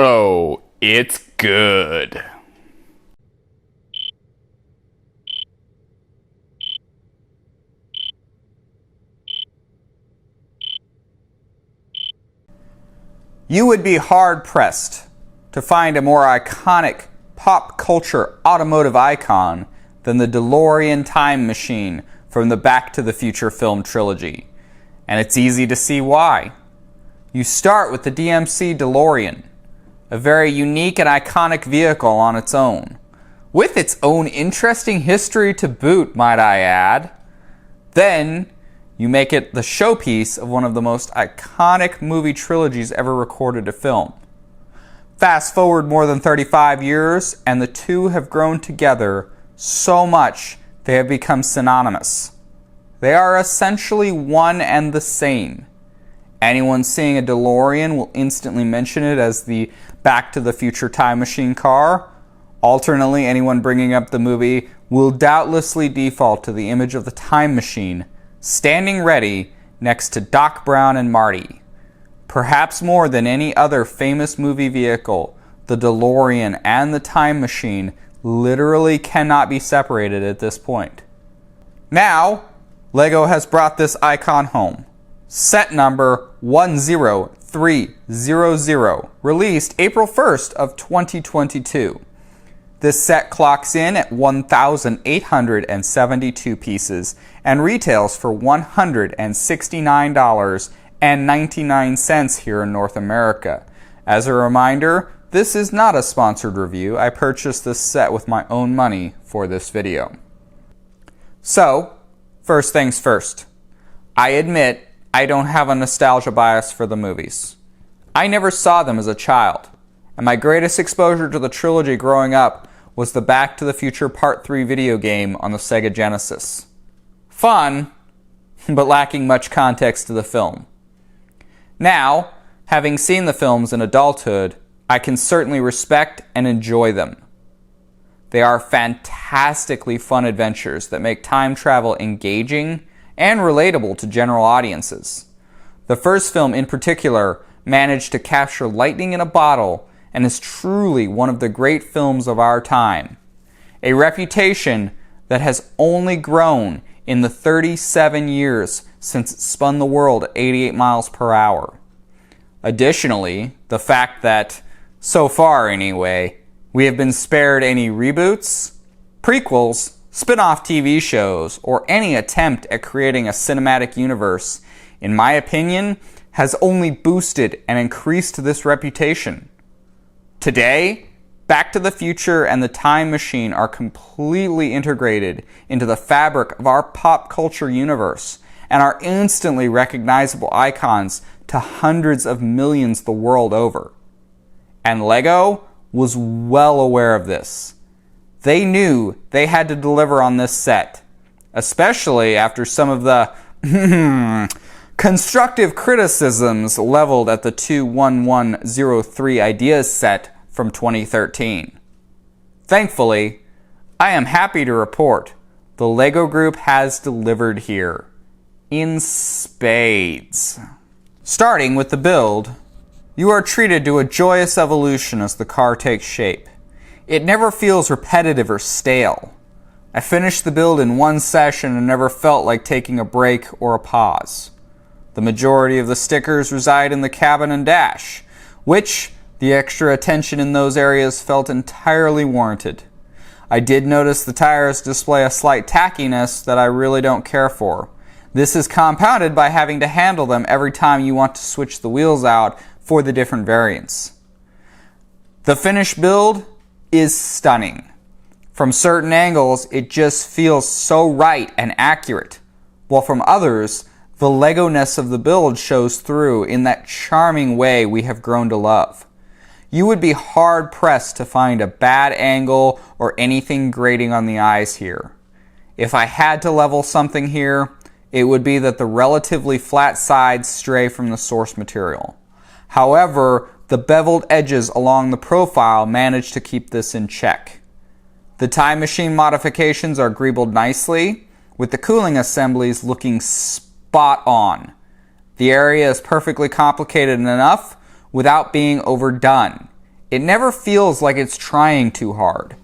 Oh, it's good. You would be hard-pressed to find a more iconic pop culture automotive icon than the DeLorean Time Machine from the Back to the Future film trilogy. And it's easy to see why. You start with the DMC DeLorean, a very unique and iconic vehicle on its own, with its own interesting history to boot, might I add. Then, you make it the showpiece of one of the most iconic movie trilogies ever recorded to film. Fast forward more than 35 years, and the two have grown together so much they have become synonymous. They are essentially one and the same. Anyone seeing a DeLorean will instantly mention it as the Back to the Future Time Machine car. Alternately, anyone bringing up the movie will doubtlessly default to the image of the time machine standing ready next to Doc Brown and Marty. Perhaps more than any other famous movie vehicle, the DeLorean and the time machine literally cannot be separated at this point. Now, LEGO has brought this icon home. Set number 10300, released April 1st of 2022. This set clocks in at 1,872 pieces and retails for $169.99 here in North America. As a reminder, this is not a sponsored review. I purchased this set with my own money for this video. So, first things first. I admit I don't have a nostalgia bias for the movies. I never saw them as a child, and my greatest exposure to the trilogy growing up was the Back to the Future Part 3 video game on the Sega Genesis. Fun, but lacking much context to the film. Now, having seen the films in adulthood, I can certainly respect and enjoy them. They are fantastically fun adventures that make time travel engaging and relatable to general audiences. The first film in particular managed to capture lightning in a bottle and is truly one of the great films of our time. A reputation that has only grown in the 37 years since it spun the world at 88 miles per hour. Additionally, the fact that, so far anyway, we have been spared any reboots, prequels, spin-off TV shows, or any attempt at creating a cinematic universe, in my opinion, has only boosted and increased this reputation. Today, Back to the Future and the Time Machine are completely integrated into the fabric of our pop culture universe and are instantly recognizable icons to hundreds of millions the world over. And LEGO was well aware of this. They knew they had to deliver on this set, especially after some of the constructive criticisms leveled at the 21103 Ideas set from 2013. Thankfully, I am happy to report the LEGO Group has delivered here, in spades. Starting with the build, you are treated to a joyous evolution as the car takes shape. It never feels repetitive or stale. I finished the build in one session and never felt like taking a break or a pause. The majority of the stickers reside in the cabin and dash, which the extra attention in those areas felt entirely warranted. I did notice the tires display a slight tackiness that I really don't care for. This is compounded by having to handle them every time you want to switch the wheels out for the different variants. The finished build is stunning. From certain angles, it just feels so right and accurate, while from others, the Lego-ness of the build shows through in that charming way we have grown to love. You would be hard-pressed to find a bad angle or anything grating on the eyes here. If I had to level something here, it would be that the relatively flat sides stray from the source material. However, the beveled edges along the profile manage to keep this in check. The Time Machine modifications are greebled nicely, with the cooling assemblies looking spot on. The area is perfectly complicated enough without being overdone, It never feels like it's trying too hard.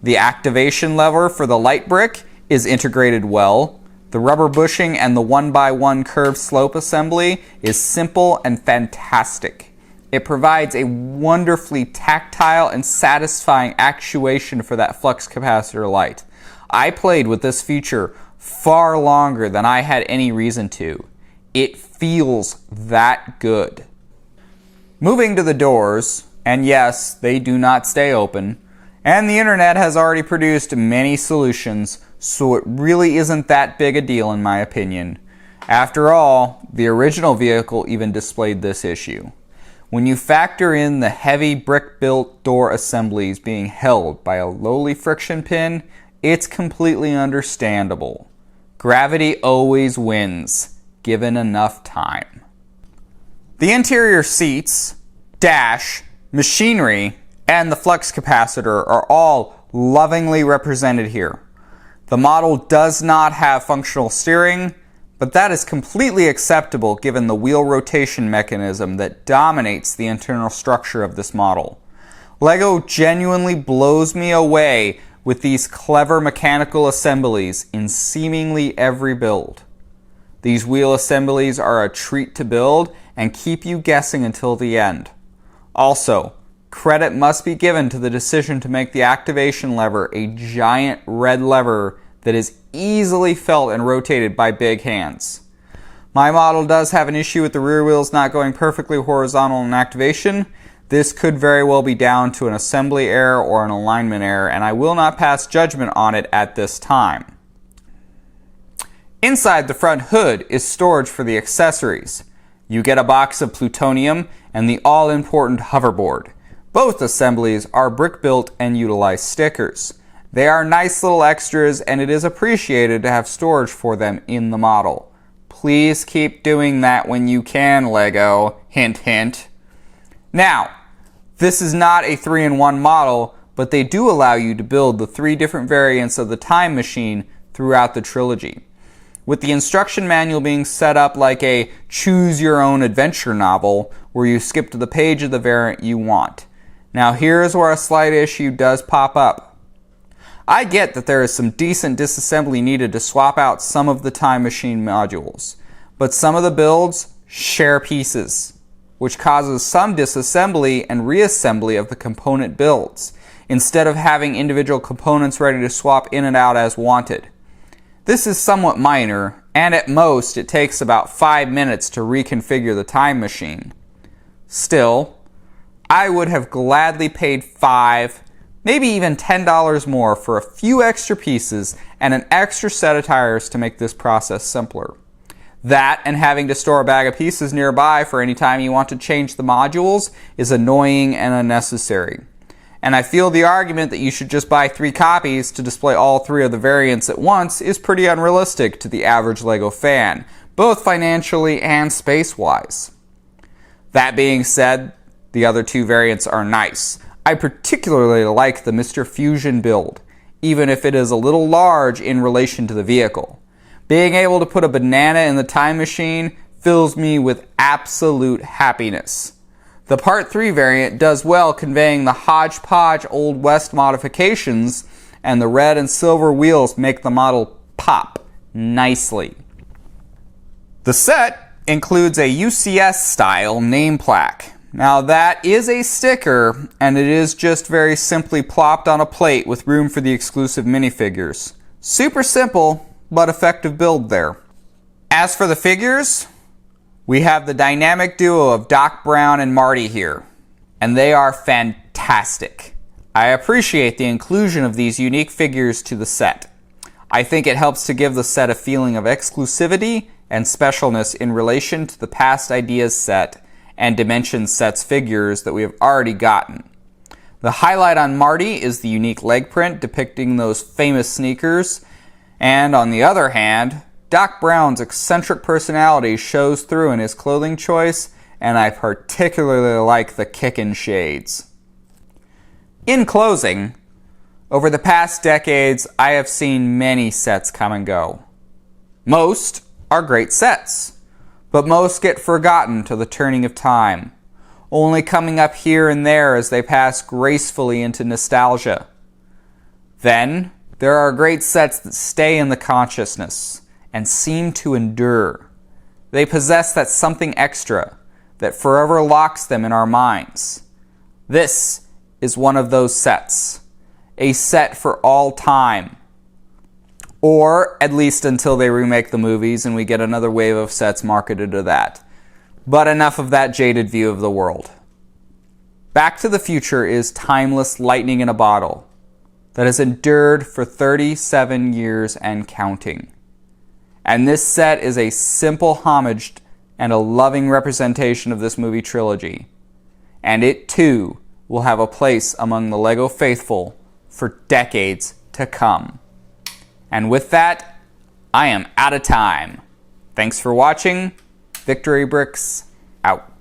The activation lever for the light brick is integrated well. The rubber bushing and the 1x1 curved slope assembly is simple and fantastic. It provides a wonderfully tactile and satisfying actuation for that flux capacitor light. I played with this feature far longer than I had any reason to. It feels that good. Moving to the doors, and yes, they do not stay open, and the internet has already produced many solutions, so it really isn't that big a deal in my opinion. After all, the original vehicle even displayed this issue. When you factor in the heavy brick-built door assemblies being held by a lowly friction pin, it's completely understandable. Gravity always wins, given enough time. The interior seats, dash, machinery, and the flux capacitor are all lovingly represented here. The model does not have functional steering, but that is completely acceptable given the wheel rotation mechanism that dominates the internal structure of this model. LEGO genuinely blows me away with these clever mechanical assemblies in seemingly every build. These wheel assemblies are a treat to build and keep you guessing until the end. Also, credit must be given to the decision to make the activation lever a giant red lever that is easily felt and rotated by big hands. My model does have an issue with the rear wheels not going perfectly horizontal in activation. This could very well be down to an assembly error or an alignment error, and I will not pass judgment on it at this time. Inside the front hood is storage for the accessories. You get a box of plutonium and the all-important hoverboard. Both assemblies are brick-built and utilize stickers. They are nice little extras, and it is appreciated to have storage for them in the model. Please keep doing that when you can, LEGO. Hint, hint. Now, this is not a 3-in-1 model, but they do allow you to build the 3 different variants of the Time Machine throughout the trilogy. With the instruction manual being set up like a choose-your-own-adventure novel, where you skip to the page of the variant you want. Now here's where a slight issue does pop up. I get that there is some decent disassembly needed to swap out some of the Time Machine modules, but some of the builds share pieces, which causes some disassembly and reassembly of the component builds, instead of having individual components ready to swap in and out as wanted. This is somewhat minor, and at most it takes about 5 minutes to reconfigure the Time Machine. Still, I would have gladly paid $5, maybe even $10 more for a few extra pieces and an extra set of tires to make this process simpler. That and having to store a bag of pieces nearby for any time you want to change the modules is annoying and unnecessary. And I feel the argument that you should just buy 3 copies to display all 3 of the variants at once is pretty unrealistic to the average LEGO fan, both financially and space-wise. That being said, the other 2 variants are nice. I particularly like the Mr. Fusion build, even if it is a little large in relation to the vehicle. Being able to put a banana in the Time Machine fills me with absolute happiness. The Part 3 variant does well conveying the hodgepodge Old West modifications, and the red and silver wheels make the model pop nicely. The set includes a UCS-style name plaque. Now that is a sticker, and it is just very simply plopped on a plate with room for the exclusive minifigures. Super simple, but effective build there. As for the figures, we have the dynamic duo of Doc Brown and Marty here, and they are fantastic. I appreciate the inclusion of these unique figures to the set. I think it helps to give the set a feeling of exclusivity and specialness in relation to the past Ideas set and Dimension set's figures that we have already gotten. The highlight on Marty is the unique leg print depicting those famous sneakers, and on the other hand, Doc Brown's eccentric personality shows through in his clothing choice, and I particularly like the kickin' shades. In closing, over the past decades, I have seen many sets come and go. Most are great sets, but most get forgotten to the turning of time. only coming up here and there as they pass gracefully into nostalgia. Then, there are great sets that stay in the consciousness and seem to endure. They possess that something extra that forever locks them in our minds. This is one of those sets. A set for all time. Or at least until they remake the movies and we get another wave of sets marketed to that. But enough of that jaded view of the world. Back to the Future is timeless lightning in a bottle that has endured for 37 years and counting. And this set is a simple homage and a loving representation of this movie trilogy. And it too will have a place among the LEGO faithful for decades to come. And with that, I am out of time. Thanks for watching. Victory Bricks out.